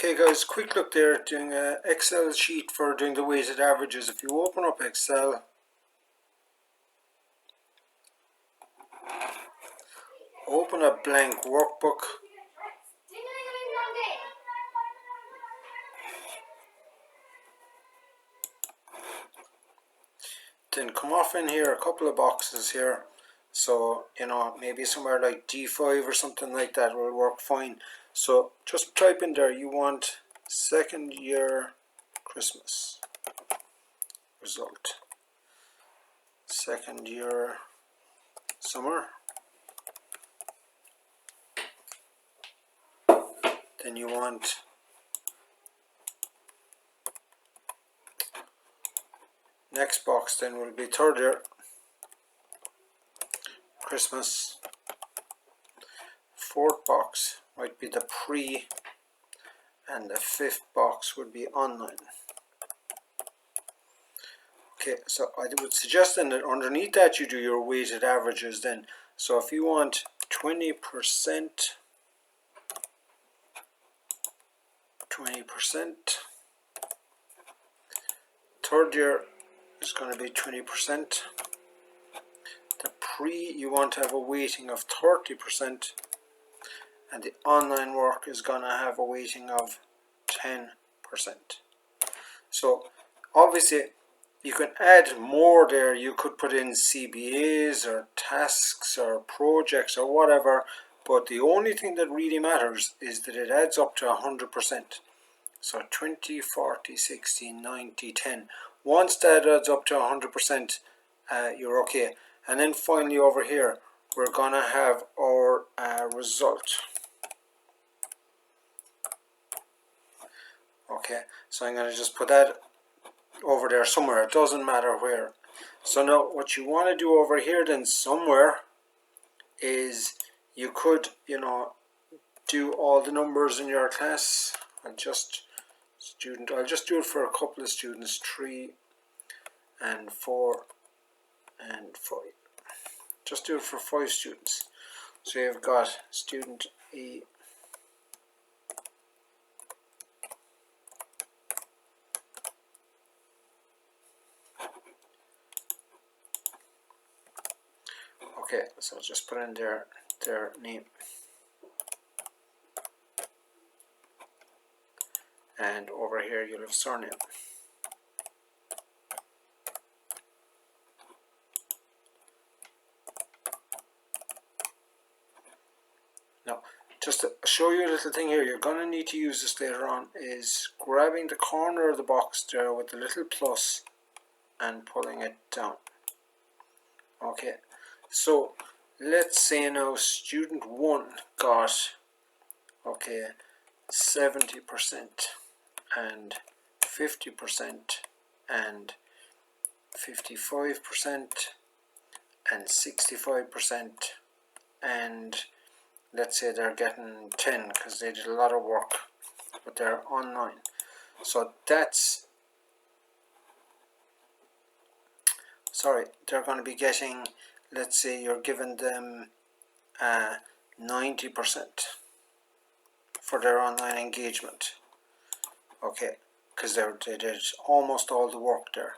Okay guys, quick look there, doing an Excel sheet for doing the weighted averages. If you open up Excel, open a blank workbook, then come off in here a couple of boxes here. So, maybe somewhere like D5 or something like that will work fine. So just type in there, you want second year Christmas result, second year summer, then you want next box then will be third year Christmas, fourth box might be the pre, and the fifth box would be online. Okay, so I would suggest then that underneath that you do your weighted averages then. So if you want 20%, 20%, third year is going to be 20%, the pre you want to have a weighting of 30%, and the online work is going to have a weighting of 10%. So obviously you can add more there. You could put in CBAs or tasks or projects or whatever, but the only thing that really matters is that it adds up to 100%. So 20, 40, 60, 90, 10. Once that adds up to 100%, you're okay. And then finally over here, we're going to have our result. Okay, so I'm going to just put that over there somewhere, it doesn't matter where. So now what you want to do over here then somewhere is you could do all the numbers in your class. I'll just do it for a couple of students, 3 and 4 and 5. Just do it for 5 students. So you've got student E, okay, so I'll just put in their name, and over here you'll have surname. Now, just to show you a little thing here, you're going to need to use this later on, is grabbing the corner of the box there with the little plus and pulling it down. Okay, so let's say now student 1 got 70% and 50% and 55% and 65%, and let's say they're getting 10 because they did a lot of work, but they're online. So they're going to be getting, let's say you're giving them 90% for their online engagement. Okay, because they did almost all the work there.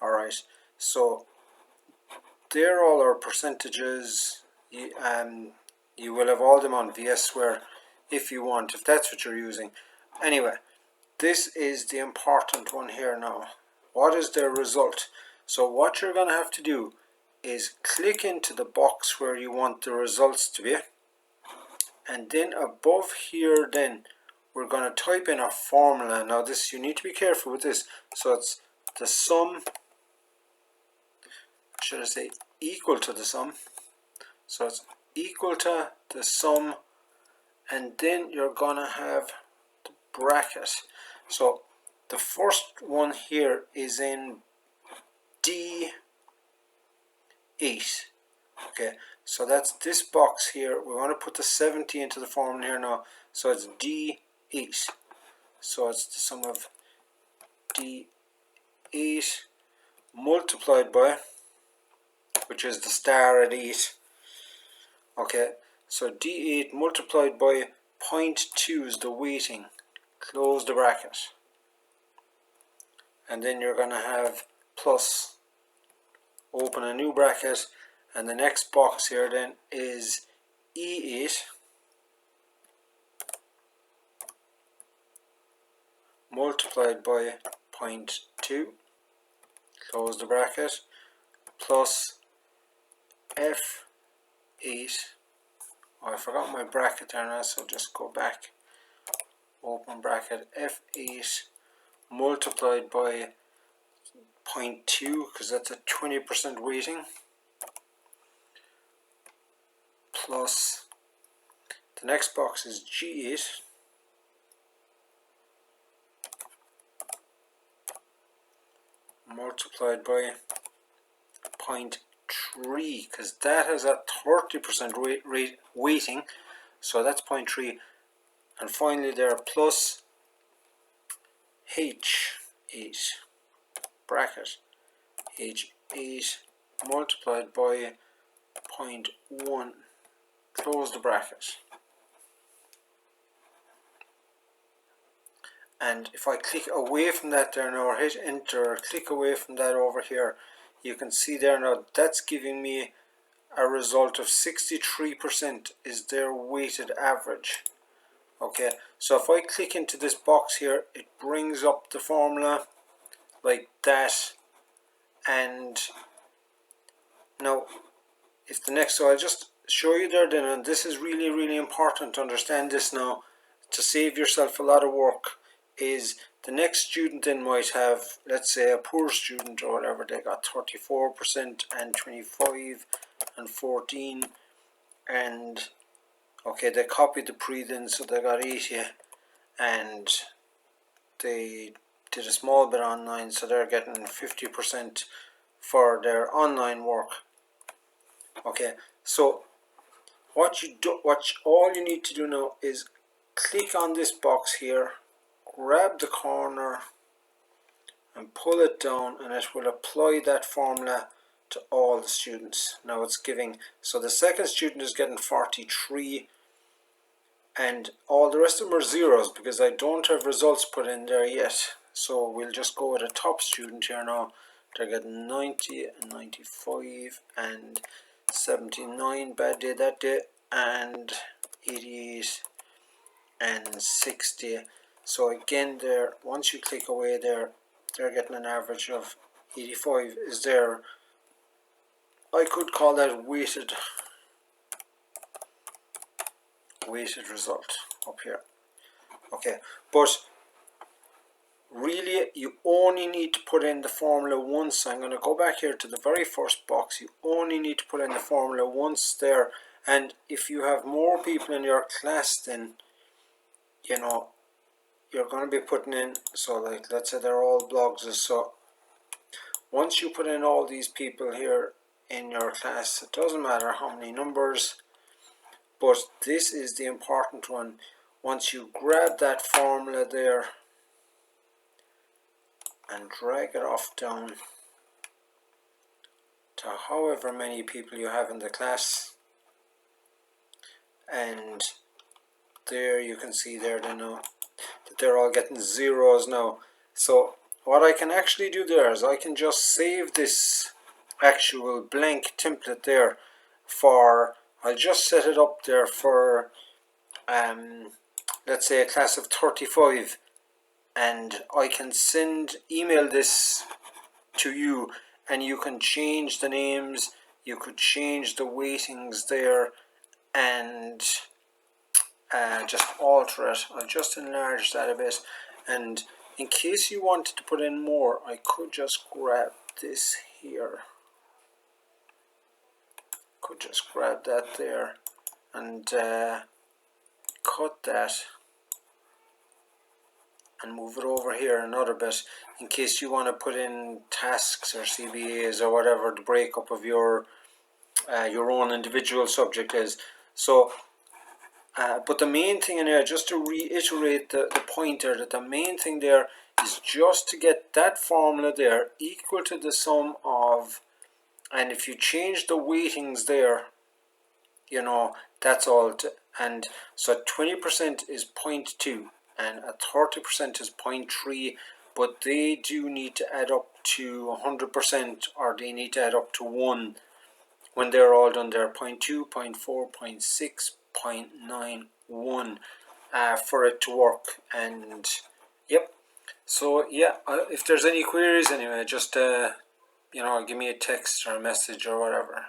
Alright, so they're all our percentages. You will have all them on VSware if you want, if that's what you're using. Anyway, this is the important one here now. What is their result? So what you're going to have to do is click into the box where you want the results to be, and then above here then we're going to type in a formula. Now this, you need to be careful with this. So it's the sum, should I say equal to the sum, so it's equal to the sum, and then you're going to have the bracket. So the first one here is in D8. Okay, so that's this box here. We want to put the 70 into the formula here now, so it's D8. So it's the sum of D8 multiplied by, which is the star at 8. Okay, so D8 multiplied by 0.2 is the weighting. close the bracket, and then you're going to have plus, open a new bracket, and the next box here then is E8 multiplied by 0.2, close the bracket, plus F8, oh I forgot my bracket there now, so just go back, open bracket, F8 multiplied by 0.2, because that's a 20% weighting, plus the next box is G8 multiplied by 0.3, because that has a 30% weighting, so that's 0.3, and finally there plus H8 bracket, H8 multiplied by 0.1, close the bracket. And if I click away from that there now, or hit enter, click away from that over here, you can see there now that's giving me a result of 63% is their weighted average. Okay, so if I click into this box here, it brings up the formula like that, and now if the next, so I'll just show you there then, and this is really important to understand this now to save yourself a lot of work, is the next student then might have, let's say a poor student or whatever, they got 34% and 25 and 14, and okay, they copied the pre-then, so they got 80, and they did a small bit online, so they're getting 50% for their online work. Okay, so what all you need to do now is click on this box here, grab the corner and pull it down, and it will apply that formula to all the students. Now it's giving, so the second student is getting 43, and all the rest of them are zeros because I don't have results put in there yet. So we'll just go with a top student here now. They're getting 90 and 95 and 79, bad day that day, and 88 and 60. So again there, once you click away there, they're getting an average of 85 is there. I could call that weighted result up here. Okay, but really you only need to put in the formula once. I'm going to go back here to the very first box. You only need to put in the formula once there, and if you have more people in your class, then you know you're going to be putting in, so like let's say they're all blogs, so once you put in all these people here in your class, it doesn't matter how many numbers, but this is the important one. Once you grab that formula there and drag it off down to however many people you have in the class, and there you can see there they know that they're all getting zeros now. So what I can actually do there is I can just save this actual blank template there for, I'll just set it up there for let's say a class of 35, and I can email this to you, and you can change the names, you could change the weightings there, and just alter it. I'll just enlarge that a bit, and in case you wanted to put in more, I could just grab this here, could just grab that there and cut that and move it over here another bit, in case you want to put in tasks or CBAs or whatever the breakup of your own individual subject is. So but the main thing in here, just to reiterate the point there, that the main thing there is just to get that formula there equal to the sum of, and if you change the weightings there, you know, that's all and so 20% is 0.2, and a 30% is 0.3, but they do need to add up to 100%, or they need to add up to 1 when they're all done. They're 0.2, 0.4, 0.6, 0.91 for it to work. And yep, so yeah, if there's any queries anyway, just give me a text or a message or whatever.